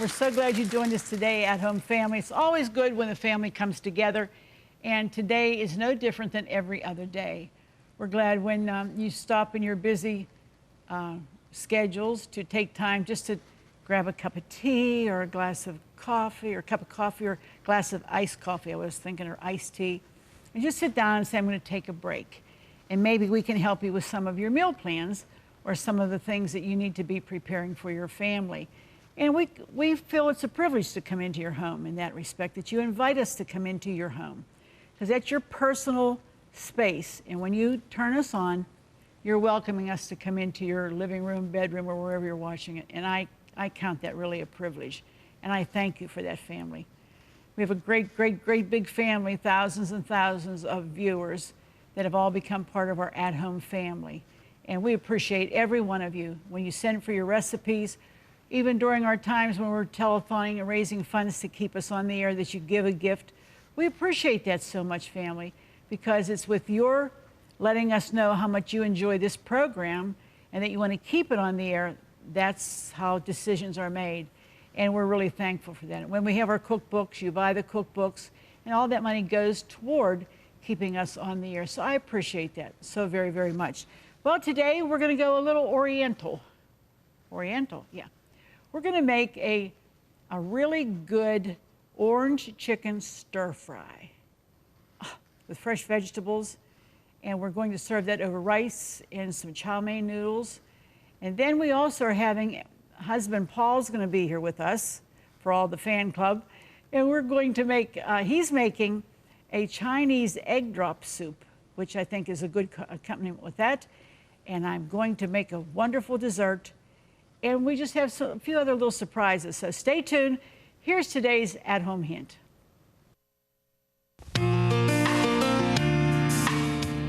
We're so glad you joined us today at Home Family. It's always good when the family comes together, and today is no different than every other day. We're glad when you stop in your busy schedules to take time just to grab a cup of tea or a glass of coffee or a cup of coffee or a glass of iced coffee, I was thinking, or iced tea, and just sit down and say, I'm going to take a break. And maybe we can help you with some of your meal plans or some of the things that you need to be preparing for your family. And we feel it's a privilege to come into your home in that respect, that you invite us to come into your home, because that's your personal space. And when you turn us on, you're welcoming us to come into your living room, bedroom, or wherever you're watching it. And I count that really a privilege. And I thank you for that family. We have a great, great, great big family, thousands and thousands of viewers that have all become part of our at-home family. And we appreciate every one of you. When you send for your recipes, even during our times when we're telephoning and raising funds to keep us on the air, that you give a gift. We appreciate that so much, family, because it's with your letting us know how much you enjoy this program and that you want to keep it on the air. That's how decisions are made. And we're really thankful for that. When we have our cookbooks, you buy the cookbooks, and all that money goes toward keeping us on the air. So I appreciate that so very, very much. Well, today we're going to go a little Oriental. Oriental, yeah. We're going to make a really good orange chicken stir-fry with fresh vegetables. And we're going to serve that over rice and some chow mein noodles. And then we also are having, husband Paul's going to be here with us for all the fan club. And we're going to make, he's making a Chinese egg drop soup, which I think is a good accompaniment with that. And I'm going to make a wonderful dessert. And we just have a few other little surprises. So stay tuned. Here's today's at-home hint.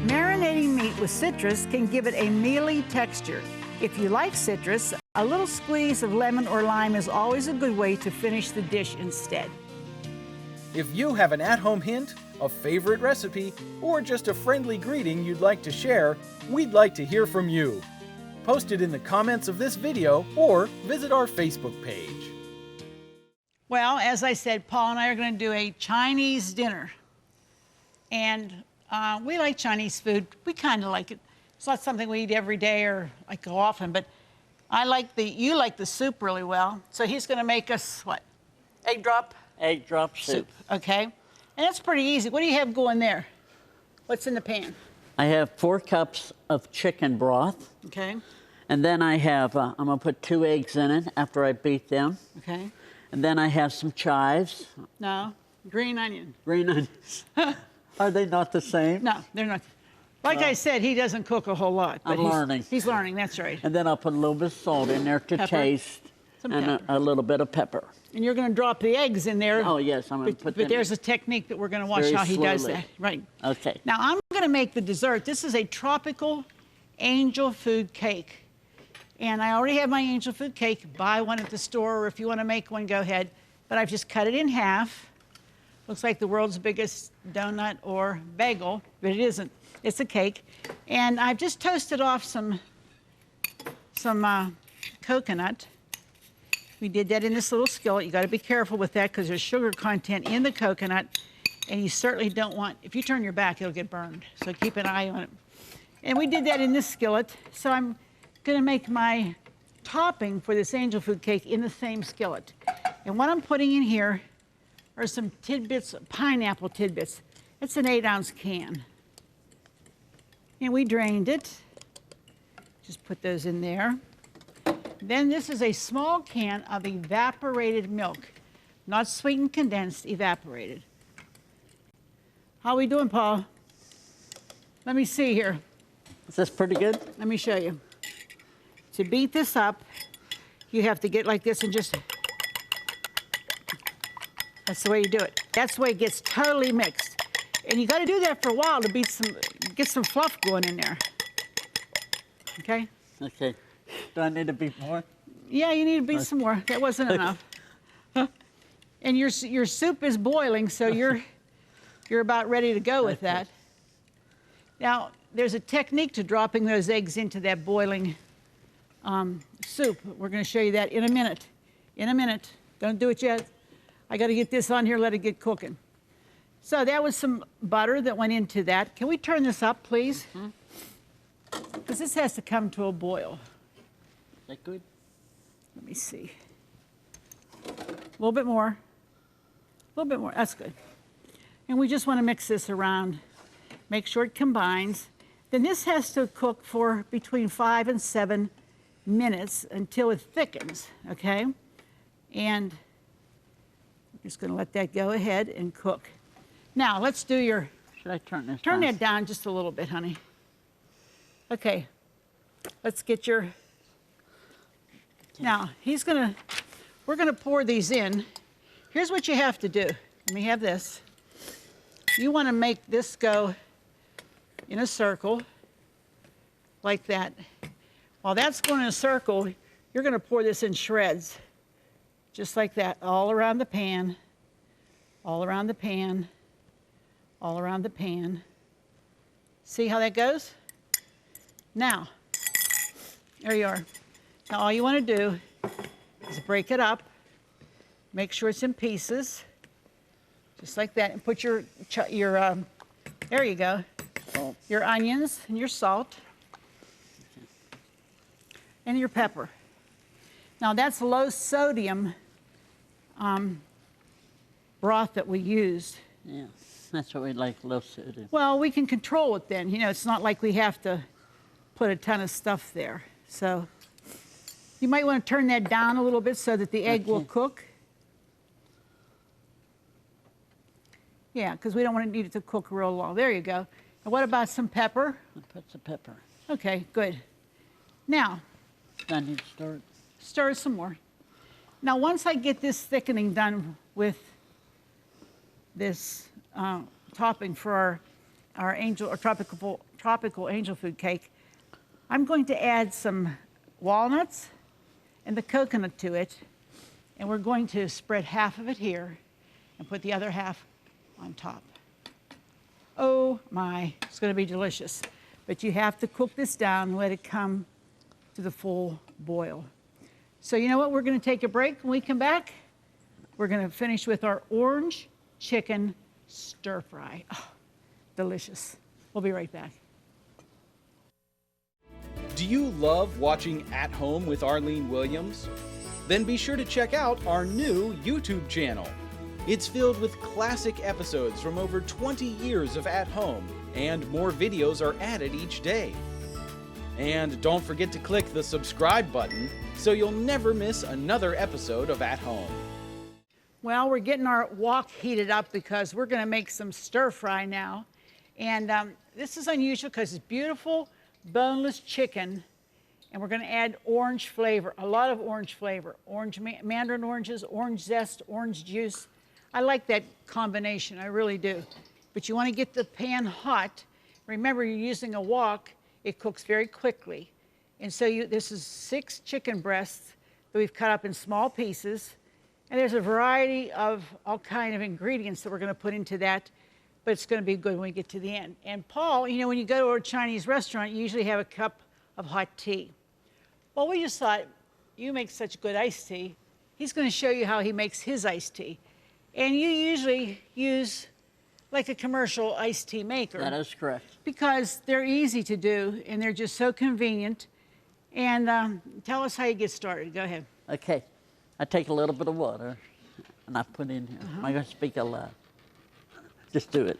Marinating meat with citrus can give it a mealy texture. If you like citrus, a little squeeze of lemon or lime is always a good way to finish the dish instead. If you have an at-home hint, a favorite recipe, or just a friendly greeting you'd like to share, we'd like to hear from you. Post it in the comments of this video or visit our Facebook page. Well, as I said, Paul and I are going to do a Chinese dinner. And we like Chinese food. We kind of like it. It's not something we eat every day or like go often, but you like the soup really well. So he's going to make us what? Egg drop? Egg drop soup. Okay. And that's pretty easy. What do you have going there? What's in the pan? I have 4 cups of chicken broth. Okay. And then I have, I'm going to put 2 eggs in it after I beat them. Okay. And then I have some chives. No, green onion. Green onions. Are they not the same? No, they're not. Like I said, he doesn't cook a whole lot. But I'm learning. He's learning, that's right. And then I'll put a little bit of salt in there to taste. Some and pepper. a little bit of pepper. And you're going to drop the eggs in there. Oh, yes, I'm going to put them But there's a technique that we're going to watch very how he does slowly. that. Right. Okay. Now, I'm going to make the dessert. This is a tropical angel food cake. And I already have my angel food cake. Buy one at the store, or if you want to make one, go ahead. But I've just cut it in half. Looks like the world's biggest donut or bagel, but it isn't. It's a cake. And I've just toasted off some coconut. We did that in this little skillet. You got to be careful with that because there's sugar content in the coconut, and you certainly don't want, if you turn your back, it'll get burned. So keep an eye on it. And we did that in this skillet. So I'm going to make my topping for this angel food cake in the same skillet. And what I'm putting in here are some tidbits, pineapple tidbits. It's an 8-ounce can. And we drained it. Just put those in there. Then this is a small can of evaporated milk. Not sweetened, condensed, evaporated. How are we doing, Paul? Let me see here. Is this pretty good? Let me show you. To beat this up, you have to get like this and just... That's the way you do it. That's the way it gets totally mixed. And you got to do that for a while to get some fluff going in there. Okay? Okay. Do I need to beat more? Yeah, you need to beat some more. That wasn't enough. And your soup is boiling, so you're about ready to go with that. Now, there's a technique to dropping those eggs into that boiling soup. We're going to show you that in a minute. In a minute. Don't do it yet. I got to get this on here, let it get cooking. So that was some butter that went into that. Can we turn this up, please? Because this has to come to a boil. Is that good? Let me see. A little bit more. A little bit more. That's good. And we just want to mix this around. Make sure it combines. Then this has to cook for between 5 and 7 minutes until it thickens, okay? And I'm just going to let that go ahead and cook. Now, let's do your... Should I turn this Turn down? that down just a little bit, honey. Okay. Let's get your... Now, we're going to pour these in. Here's what you have to do. Let me have this. You want to make this go in a circle like that. While that's going in a circle, you're going to pour this in shreds, just like that, all around the pan, all around the pan, all around the pan. See how that goes? Now, there you are. Now all you want to do is break it up, make sure it's in pieces, just like that, and put your there you go, your onions and your salt and your pepper. Now that's low sodium broth that we used. Yeah, that's what we like, low sodium. Well, we can control it then. You know, it's not like we have to put a ton of stuff there. So you might want to turn that down a little bit so that the egg will cook. Yeah, because we don't want to need it to cook real long. There you go. And what about some pepper? I'll put some pepper. Okay, good. Now, I need to stir it. stir some more. Now, once I get this thickening done with this topping for our angel or tropical angel food cake, I'm going to add some walnuts and the coconut to it, and we're going to spread half of it here and put the other half on top. Oh my, it's going to be delicious. But you have to cook this down and let it come to the full boil. So you know what? We're going to take a break. When we come back, we're going to finish with our orange chicken stir fry. Oh, delicious. We'll be right back. Do you love watching At Home with Arlene Williams? Then be sure to check out our new YouTube channel. It's filled with classic episodes from over 20 years of At Home, and more videos are added each day. And don't forget to click the subscribe button so you'll never miss another episode of At Home. Well, we're getting our wok heated up because we're going to make some stir fry now. And this is unusual because it's beautiful, boneless chicken. And we're going to add orange flavor, a lot of orange flavor. Orange, mandarin oranges, orange zest, orange juice. I like that combination, I really do. But you want to get the pan hot. Remember, you're using a wok. It cooks very quickly. And so this is 6 chicken breasts that we've cut up in small pieces. And there's a variety of all kind of ingredients that we're going to put into that, but it's going to be good when we get to the end. And Paul, you know, when you go to a Chinese restaurant, you usually have a cup of hot tea. Well, we just thought, you make such good iced tea. He's going to show you how he makes his iced tea. And you usually use like a commercial iced tea maker. That is correct. Because they're easy to do, and they're just so convenient. And tell us how you get started. Go ahead. Okay. I take a little bit of water and I put in here. I'm going to speak out loud. Just do it.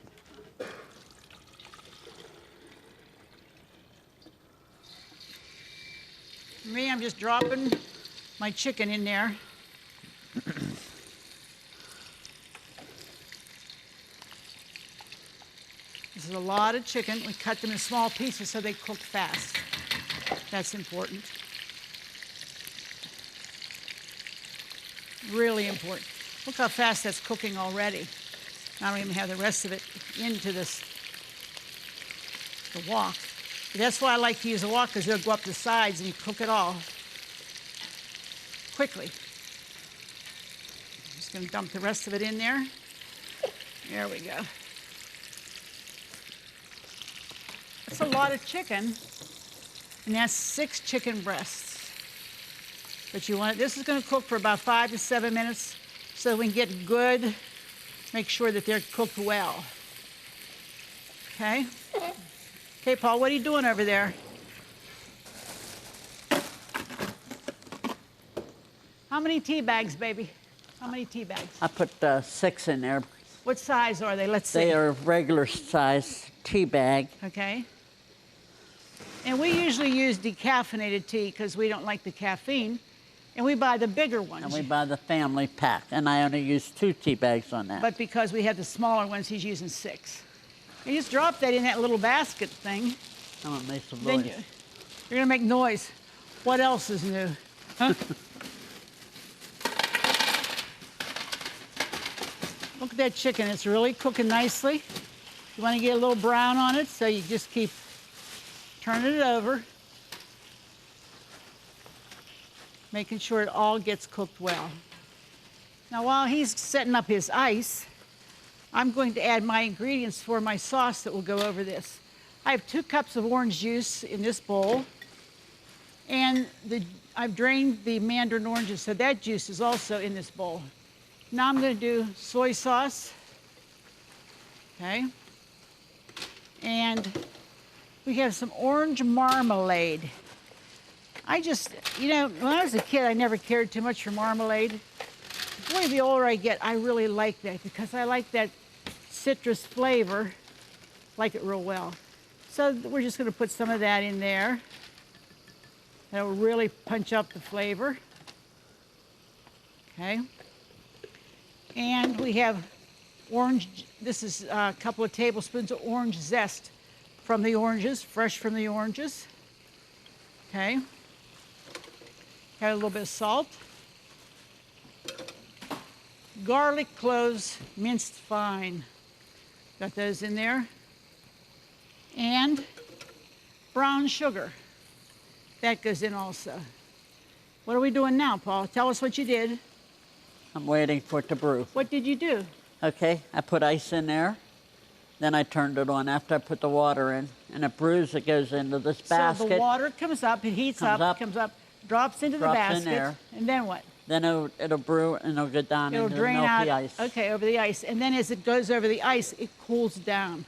Me, I'm just dropping my chicken in there. This is a lot of chicken. We cut them in small pieces so they cook fast. That's important. Really important. Look how fast that's cooking already. I don't even have the rest of it into the wok. But that's why I like to use a wok, because they'll go up the sides and you cook it all quickly. Just going to dump the rest of it in there. There we go. That's a lot of chicken, and that's 6 chicken breasts. But you want it, this is going to cook for about 5 to 7 minutes so we can get good, make sure that they're cooked well. Okay? Okay, Paul, what are you doing over there? How many tea bags, baby? How many tea bags? I put 6 in there. What size are they? Let's see. They are regular size tea bag. Okay. And we usually use decaffeinated tea because we don't like the caffeine. And we buy the bigger ones. And we buy the family pack. And I only use 2 tea bags on that. But because we have the smaller ones, he's using 6. You just drop that in that little basket thing. I'm going to make some Then noise. you're going to make noise. What else is new? Huh? Look at that chicken. It's really cooking nicely. You want to get a little brown on it, so you just keep turning it over, making sure it all gets cooked well. Now, while he's setting up his ice, I'm going to add my ingredients for my sauce that will go over this. I have 2 cups of orange juice in this bowl, and I've drained the mandarin oranges, so that juice is also in this bowl. Now I'm going to do soy sauce, okay? And we have some orange marmalade. I just, you know, when I was a kid, I never cared too much for marmalade. Boy, the older I get, I really like that because I like that citrus flavor, like it real well. So we're just going to put some of that in there. That'll really punch up the flavor. Okay. And we have orange, this is a couple of tablespoons of orange zest from the oranges, fresh from the oranges. Okay. Add a little bit of salt. Garlic cloves minced fine. Got those in there. And brown sugar. That goes in also. What are we doing now, Paul? Tell us what you did. I'm waiting for it to brew. What did you do? Okay, I put ice in there. Then I turned it on after I put the water in. And it brews, it goes into this basket. So the water comes up, it heats up, comes up, drops into the basket. In there. And then what? Then it'll brew and it'll go down It'll into drain the milky out, ice. okay, over the ice. And then as it goes over the ice, it cools down.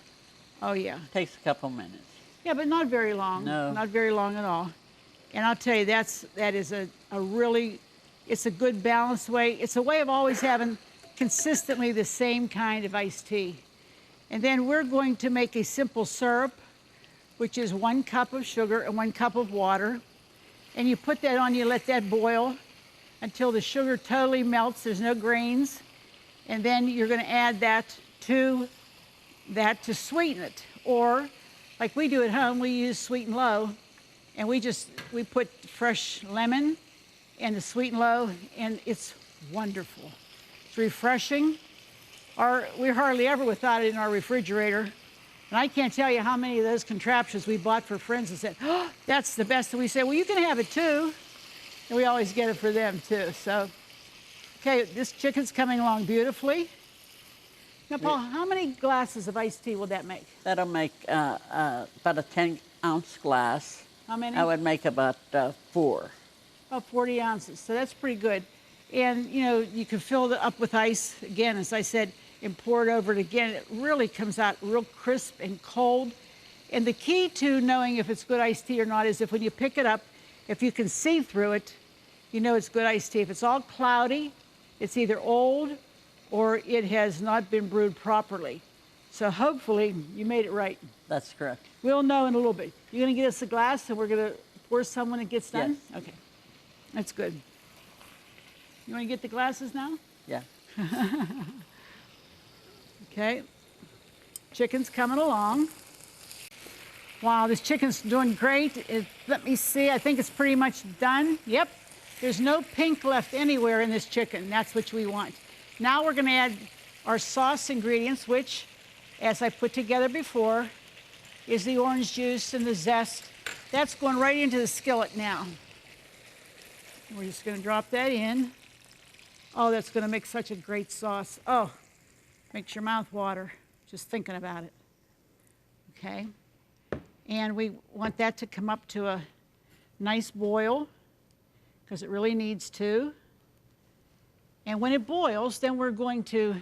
Oh, yeah. Takes a couple minutes. Yeah, but not very long. No. Not very long at all. And I'll tell you, that is a really, it's a good balanced way. It's a way of always having consistently the same kind of iced tea. And then we're going to make a simple syrup, which is 1 cup of sugar and 1 cup of water. And you put that on, you let that boil until the sugar totally melts, there's no grains. And then you're gonna add that to sweeten it. Or, like we do at home, we use Sweet and Low, and we put fresh lemon and the Sweet and Low, and it's wonderful. It's refreshing. We're hardly ever without it in our refrigerator. And I can't tell you how many of those contraptions we bought for friends and said, oh, that's the best. And we say, well, you can have it too. And we always get it for them too. So, okay, this chicken's coming along beautifully. Now, Paul, how many glasses of iced tea will that make? That'll make about a 10-ounce glass. How many? I would make about 4. About 40 ounces. So that's pretty good. And, you know, you can fill it up with ice, again, as I said, and pour it over it again. It really comes out real crisp and cold. And the key to knowing if it's good iced tea or not is if when you pick it up, if you can see through it, you know it's good iced tea. If it's all cloudy, it's either old or it has not been brewed properly. So hopefully you made it right. That's correct. We'll know in a little bit. You're going to get us a glass and we're going to pour some when it gets done? Yes. Okay. That's good. You want to get the glasses now? Yeah. Okay. Chicken's coming along. Wow, this chicken's doing great. Let me see, I think it's pretty much done. Yep. There's no pink left anywhere in this chicken. That's what we want. Now we're going to add our sauce ingredients, which, as I put together before, is the orange juice and the zest. That's going right into the skillet now. We're just going to drop that in. Oh, that's going to make such a great sauce. Oh, makes your mouth water just thinking about it. Okay. And we want that to come up to a nice boil. because it really needs to. And when it boils, then we're going to,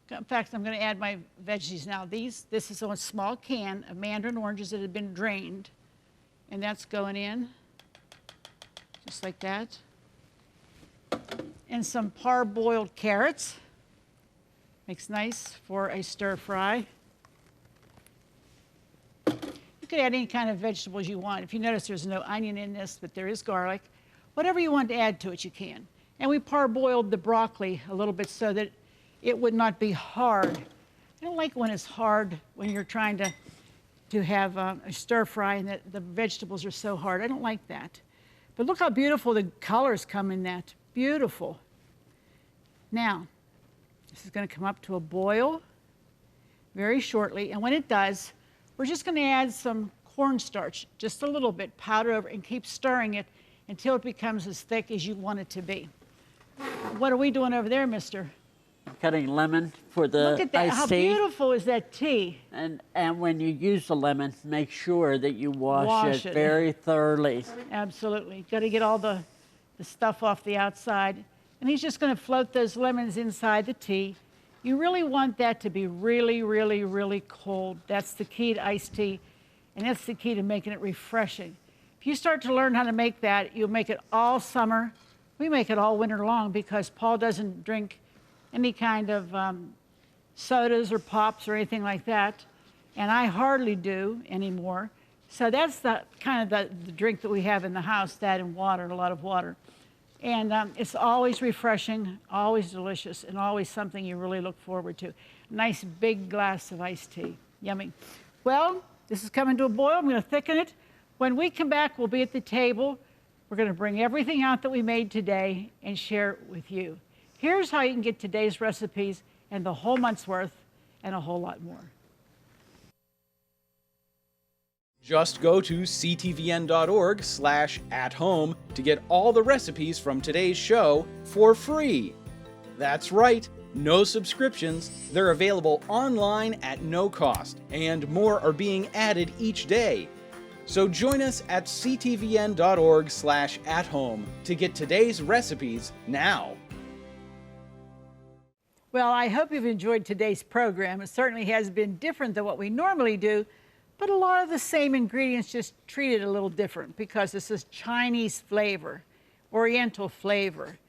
in fact, I'm going to add my veggies now. This is a small can of mandarin oranges that have been drained, and that's going in, just like that. And some parboiled carrots. Makes nice for a stir fry. You could add any kind of vegetables you want. If you notice, there's no onion in this, but there is garlic. Whatever you want to add to it, you can. And we parboiled the broccoli a little bit so that it would not be hard. I don't like when it's hard when you're trying to have a stir fry and the vegetables are so hard. I don't like that. But look how beautiful the colors come in that. Beautiful. Now, this is going to come up to a boil very shortly. And when it does, we're just going to add some cornstarch, just a little bit, powder over, and keep stirring it until it becomes as thick as you want it to be. What are we doing over there, mister? Cutting lemon for the Look at that. How iced tea. beautiful is that tea? And when you use the lemon, make sure that you wash it very thoroughly. Absolutely. Got to get all the stuff off the outside. And he's just going to float those lemons inside the tea. You really want that to be really, really, really cold. That's the key to iced tea, and that's the key to making it refreshing. If you start to learn how to make that, you'll make it all summer. We make it all winter long because Paul doesn't drink any kind of sodas or pops or anything like that, and I hardly do anymore. So that's the kind of the drink that we have in the house, that and water, a lot of water. And it's always refreshing, always delicious, and always something you really look forward to. Nice big glass of iced tea. Yummy. Well, this is coming to a boil. I'm going to thicken it. When we come back, we'll be at the table. We're going to bring everything out that we made today and share it with you. Here's how you can get today's recipes and the whole month's worth and a whole lot more. Just go to ctvn.org/athome to get all the recipes from today's show for free. That's right, no subscriptions. They're available online at no cost, and more are being added each day. So join us at ctvn.org/athome to get today's recipes now. Well, I hope you've enjoyed today's program. It certainly has been different than what we normally do, but a lot of the same ingredients, just treated a little different because this is Chinese flavor, Oriental flavor.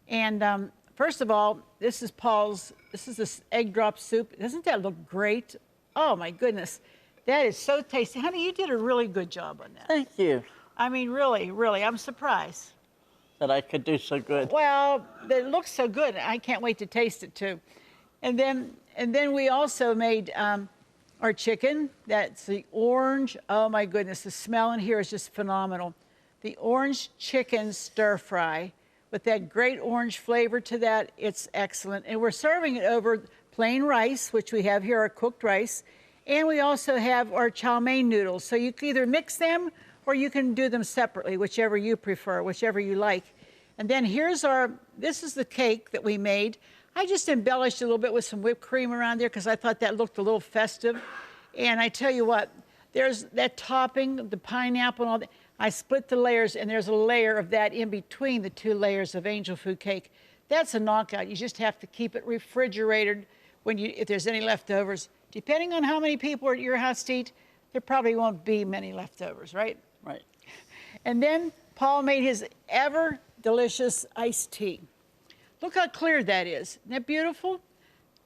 And first of all, this is Paul's, this is this EggDrop Soup. Doesn't that look great? Oh my goodness, that is so tasty. Honey, you did a really good job on that. Thank you. I mean, really, really, I'm surprised. That I could do so good. Well, it looks so good. I can't wait to taste it too. And then we also made our chicken. That's the orange. Oh my goodness, the smell in here is just phenomenal. The orange chicken stir fry with that great orange flavor to that. It's excellent. And we're serving it over plain rice, which we have here, our cooked rice. And we also have our chow mein noodles. So you can either mix them or you can do them separately, whichever you prefer, whichever you like. And then here's this is the cake that we made. I just embellished a little bit with some whipped cream around there because I thought that looked a little festive. And I tell you what, there's that topping, the pineapple and all that. I split the layers, and there's a layer of that in between the two layers of angel food cake. That's a knockout. You just have to keep it refrigerated if there's any leftovers. Depending on how many people are at your house to eat, there probably won't be many leftovers, right? Right. And then Paul made his ever delicious iced tea. Look how clear that is. Isn't that beautiful?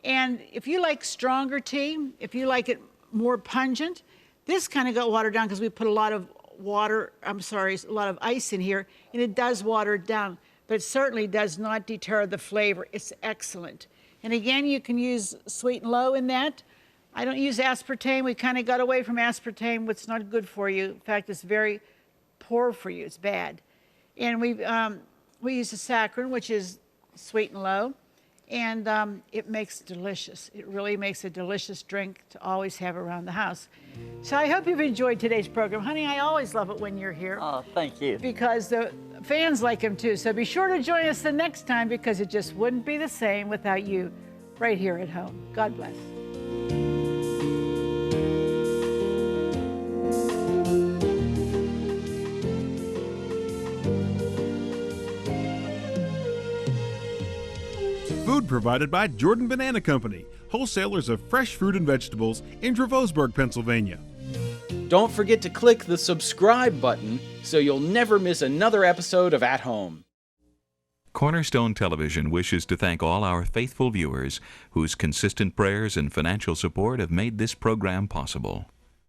And if you like stronger tea, if you like it more pungent, this kind of got watered down because we put a lot of a lot of ice in here, and it does water it down, but it certainly does not deter the flavor. It's excellent. And again, you can use sweet and low in that. I don't use aspartame. We kind of got away from aspartame. It's not good for you. In fact, it's very poor for you. It's bad. And we use the saccharin, which is sweet and low, and it makes delicious. It really makes a delicious drink to always have around the house. So I hope you've enjoyed today's program. Honey, I always love it when you're here. Oh, thank you. Because the fans like him too. So be sure to join us the next time because it just wouldn't be the same without you right here at home. God bless. provided by Jordan Banana Company, wholesalers of fresh fruit and vegetables in Dravosburg, Pennsylvania. Don't forget to click the subscribe button so you'll never miss another episode of At Home. Cornerstone Television wishes to thank all our faithful viewers whose consistent prayers and financial support have made this program possible.